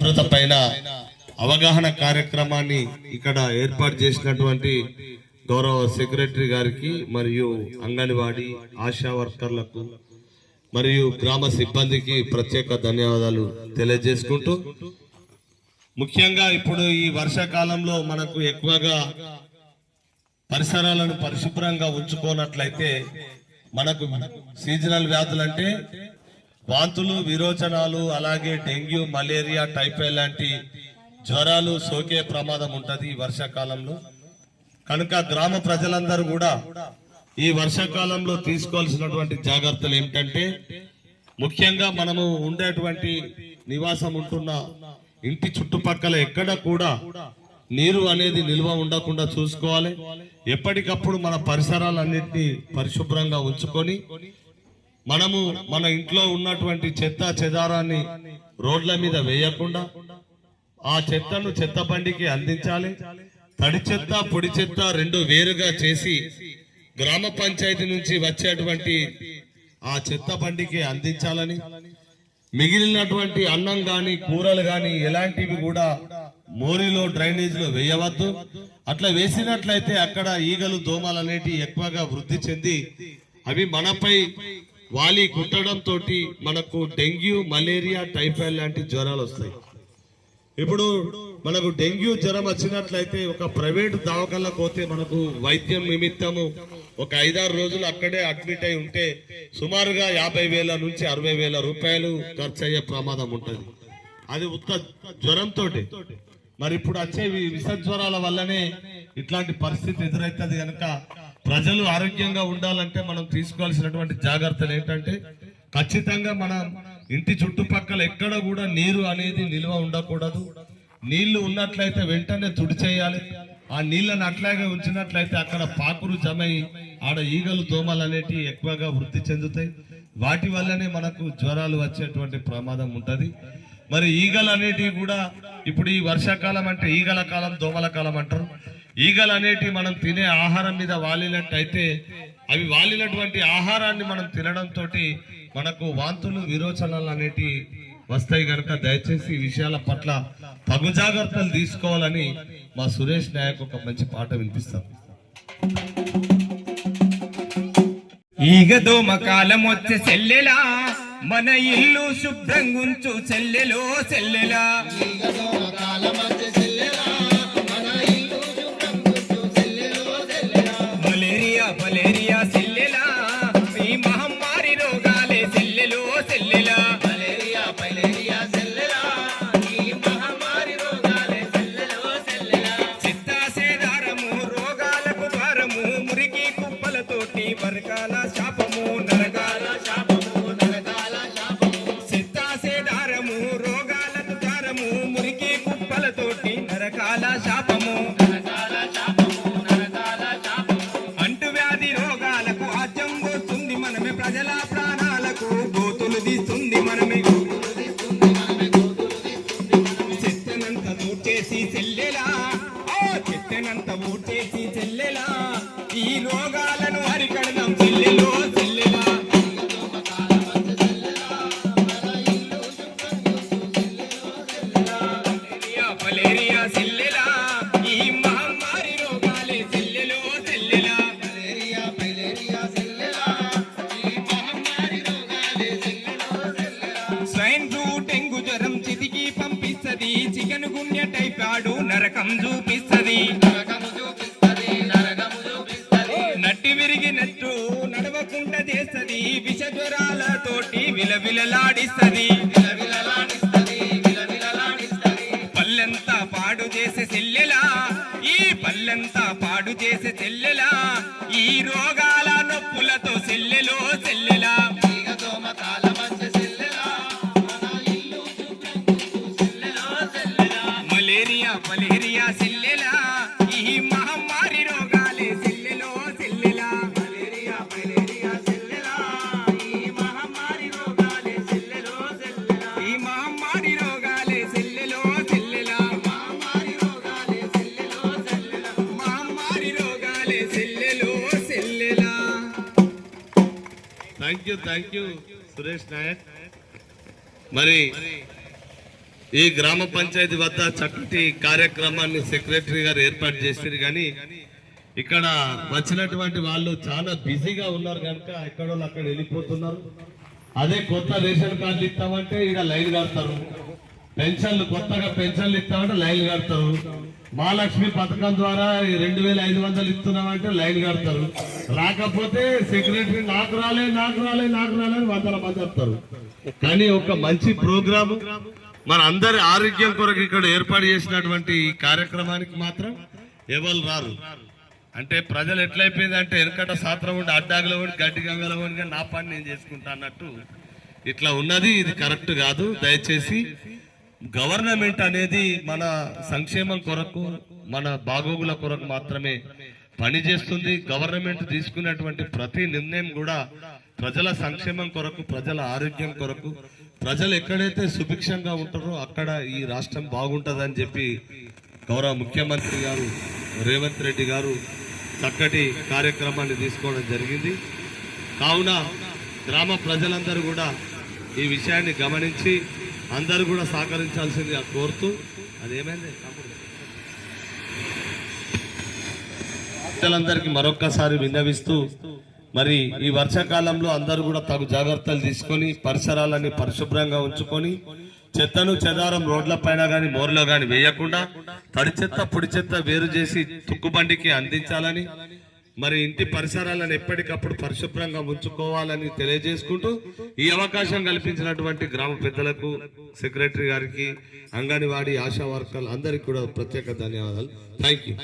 భద్రత పైన అవగాహన కార్యక్రమాన్ని ఇక్కడ ఏర్పాటు చేసినటువంటి గౌరవ సెక్రటరీ గారికి మరియు అంగన్వాడీ ఆశా వర్కర్లకు మరియు గ్రామ సిబ్బందికి ప్రత్యేక ధన్యవాదాలు తెలియజేసుకుంటూ, ముఖ్యంగా ఇప్పుడు ఈ వర్షాకాలంలో మనకు ఎక్కువగా పరిసరాలను పరిశుభ్రంగా ఉంచుకోనట్లయితే మనకు సీజనల్ వ్యాధులు అంటే వాంతులు, విరోచనాలు, అలాగే డెంగ్యూ, మలేరియా, టైఫాయిడ్ లాంటి జ్వరాలు సోకే ప్రమాదం ఉంటుంది ఈ వర్షాకాలంలో. కనుక గ్రామ ప్రజలందరూ కూడా ఈ వర్షాకాలంలో తీసుకోవాల్సినటువంటి జాగ్రత్తలు ఏమిటంటే, ముఖ్యంగా మనము ఉండేటువంటి నివాసం ఉంటున్న ఇంటి చుట్టుపక్కల ఎక్కడ కూడా నీరు అనేది నిల్వ ఉండకుండా చూసుకోవాలి. ఎప్పటికప్పుడు మన పరిసరాలన్నింటినీ పరిశుభ్రంగా ఉంచుకొని మనము మన ఇంట్లో ఉన్నటువంటి చెత్త చెదారాన్ని రోడ్ల మీద వేయకుండా ఆ చెత్తను చెత్త బండికి అందించాలి. తడి చెత్త, పొడి చెత్త రెండు వేరుగా చేసి గ్రామ పంచాయతీ నుంచి వచ్చేటువంటి ఆ చెత్త బండికి అందించాలని, మిగిలినటువంటి అన్నం గాని కూరలు గాని ఎలాంటివి కూడా మోరిలో డ్రైనేజీలో వేయవద్దు. అట్లా వేసినట్లయితే అక్కడ ఈగలు, దోమలు అనేటివి ఎక్కువగా వృద్ధి చెంది అవి మనపై వాలి కుట్టడంతో మనకు డెంగ్యూ, మలేరియా, టైఫాయిడ్ లాంటి జ్వరాలు వస్తాయి. ఇప్పుడు మనకు డెంగ్యూ జ్వరం వచ్చినట్లయితే ఒక ప్రైవేటు దవాఖానలకు పోతే మనకు వైద్యం నిమిత్తము ఒక 5-6 రోజులు అక్కడే అడ్మిట్ అయి ఉంటే సుమారుగా 50,000 నుంచి 60,000 రూపాయలు ఖర్చు అయ్యే ప్రమాదం ఉంటుంది. అది ఉత్త జ్వరంతో. మరి ఇప్పుడు వచ్చే విష జ్వరాల వల్లనే ఇట్లాంటి పరిస్థితి ఎదురవుతుంది. కనుక ప్రజలు ఆరోగ్యంగా ఉండాలంటే మనం తీసుకోవాల్సినటువంటి జాగ్రత్తలు ఏంటంటే, ఖచ్చితంగా మనం ఇంటి చుట్టుపక్కల ఎక్కడ కూడా నీరు అనేది నిల్వ ఉండకూడదు. నీళ్లు ఉన్నట్లయితే వెంటనే తుడిచేయాలి. ఆ నీళ్లను అట్లాగే ఉంచినట్లయితే అక్కడ పాకురు జమై ఆడ ఈగలు, దోమలు అనేటివి ఎక్కువగా వృద్ధి చెందుతాయి. వాటి వల్లనే మనకు జ్వరాలు వచ్చేటువంటి ప్రమాదం ఉంటుంది. మరి ఈగలు అనేటివి కూడా ఇప్పుడు ఈ వర్షాకాలం అంటే ఈగల కాలం, దోమల కాలం అంటారు. ఈగలు అనేటివి మనం తినే ఆహారం మీద వాలినట్టయితే అవి వాలినటువంటి ఆహారాన్ని మనం తినడంతో మనకు వాంతులు, విరోచనాలు అనేటివి వస్తాయి. కనుక దయచేసి ఈ విషయాల పట్ల తగు జాగ్రత్తలు తీసుకోవాలని మా సురేష్ నాయక్ ఒక మంచి పాట వినిపిస్తాం. ఈగ దోమ కాలం వచ్చే చెల్లెలా, మన ఇల్లు శుభ్రంగుంచు చెల్లెలో చెల్లెలా. మలేరియా, మలేరియా చెల్లెలా, ఈ మహమ్మారి రోగాలే చెల్లెలో చెల్లెలా. మలేరియా, మలేరియా చెల్లెలా, ఈ మహమ్మారి రోగాలే చెల్లెలో చెల్లెలా. చిత్తాసేదారము, రోగాలకు భారము, మురికి కుప్పలతోటి వరకాల శాపము, నరకాల శాపము, నరకాల శాపము. చిత్తాసేదారము, రోగాలకు భారము, మురికి కుప్పలతోటి నరకాల శాపము, నరకాల శాపము, నరకాల శాపము. అంటువ్యాధి రోగాలకు ఆజ్యం పోస్తుంది మనమే, ప్రజల ప్రాణాలకు గోతులు తీస్తుంది మనమే. చెత్తనంత ఊడ్చేసి చెల్లెలా, చెత్తనంత ఊడ్చేసి చెల్లెలా, ఈ రోగాలను అరికడదాం చెల్లెలో చెల్లెలా. మలేరియా చెల్లెలా, ఈ మహమ్మారి రోగాలే చెల్లెలో చెల్లెలా. మలేరియా, మలేరియా చెల్లెలా, ఈ మహమ్మారి రోగాలే చెల్లెలో చెల్లెలా. స్వైన్ ఫ్లూ, డెంగు జ్వరం చితికి పంపిస్తది, చికెన్ గున్య, టైఫాయిడ్ నరకం చూపిస్తది, నరకము చూపిస్తది, నరకము చూపిస్తది. నట్టి విరిగినట్టు నడవకుండా చేస్తది, విష జ్వరాలతోటి విలవిలలాడిస్తది, విలవిలలాడిస్తది, విలవిలలాడిస్తది. పల్లెంతా పాడు చేసే చెల్లెలా, ఈ పల్లెంతా పాడు చేసే చెల్లెలా, ఈ రోగాల నొప్పులతో చెల్లెలో చెల్లెలా. మలేరియా, మలేరియా చెల్లెలా, ఈ మహమ్మారి రోగాలే చెల్లెలో చెల్లెలా. మలేరియా, మలేరియా చెల్లెలా, ఈ మహమ్మారి రోగాలే చెల్లెలో చెల్లెలా. ఈ మహమ్మారి రోగాలే చెల్లెలో చెల్లెలా. మహమ్మారి రోగాలే చెల్లెలో చెల్లెలా. మహమ్మారి రోగాలే చెల్లెలో చెల్లెలా. Thank you Suresh Nayak. మరి ఈ గ్రామ పంచాయతీ వద్ద చక్కటి కార్యక్రమాన్ని సెక్రటరీ గారు ఏర్పాటు చేశారు. కానీ ఇక్కడ వచ్చినటువంటి వాళ్ళు చాలా బిజీగా ఉన్నారు కనుక ఎక్కడో అక్కడ వెళ్ళిపోతున్నారు. అదే కొత్త రేషన్ కార్డులు ఇస్తామంటే ఇక్కడ లైన్ కడతారు, పెన్షన్లు కొత్తగా పెన్షన్లు ఇస్తామంటే లైన్ కడతారు, మహాలక్ష్మి పథకం ద్వారా 2500 ఇస్తున్నామంటే లైన్ కడతారు. రాకపోతే సెక్రటరీ నాకు రాలే అని వందల మంది వస్తారు. కానీ ఒక మంచి ప్రోగ్రాము మన అందరి ఆరోగ్యం కొరకు ఇక్కడ ఏర్పాటు చేసినటువంటి ఈ కార్యక్రమానికి మాత్రం ఎవరు రారు. అంటే ప్రజలు ఎట్లయిపోయిందంటే వెనకట సాత్రం ఉండి అడ్డాగలో ఉండి గడ్డి గంగలో ఉండి నా పని నేను చేసుకుంటా అన్నట్టు ఇట్లా ఉన్నది. ఇది కరెక్ట్ కాదు. దయచేసి గవర్నమెంట్ అనేది మన సంక్షేమం కొరకు మన బాగోగుల కొరకు మాత్రమే పనిచేస్తుంది. గవర్నమెంట్ తీసుకున్నటువంటి ప్రతి నిర్ణయం కూడా ప్రజల సంక్షేమం కొరకు, ప్రజల ఆరోగ్యం కొరకు, ప్రజలు ఎక్కడైతే సుభిక్షంగా ఉంటారో అక్కడ ఈ రాష్ట్రం బాగుంటుందని చెప్పి గౌరవ ముఖ్యమంత్రి గారు రేవంత్ రెడ్డి గారు చక్కటి కార్యక్రమాన్ని తీసుకోవడం జరిగింది. కావున గ్రామ ప్రజలందరూ కూడా ఈ విషయాన్ని గమనించి అందరూ కూడా సహకరించాల్సిందిగా కోరుతూ అదేమైంది ప్రజలందరికీ మరొక్కసారి విన్నవిస్తూ మరి ఈ వర్షాకాలంలో అందరూ కూడా తగు జాగ్రత్తలు తీసుకొని పరిసరాలని పరిశుభ్రంగా ఉంచుకొని చెత్తను చెదారం రోడ్ల పైన గాని మోర్లో గాని వేయకుండా తడి చెత్త పొడి చెత్త వేరు చేసి తుక్కుబండికి అందించాలని, మరి ఇంటి పరిసరాలను ఎప్పటికప్పుడు పరిశుభ్రంగా ఉంచుకోవాలని తెలియజేసుకుంటూ ఈ అవకాశం కల్పించినటువంటి గ్రామ పెద్దలకు, సెక్రటరీ గారికి, అంగన్వాడీ ఆశా వర్కర్లు అందరికీ కూడా ప్రత్యేక ధన్యవాదాలు. Thank you.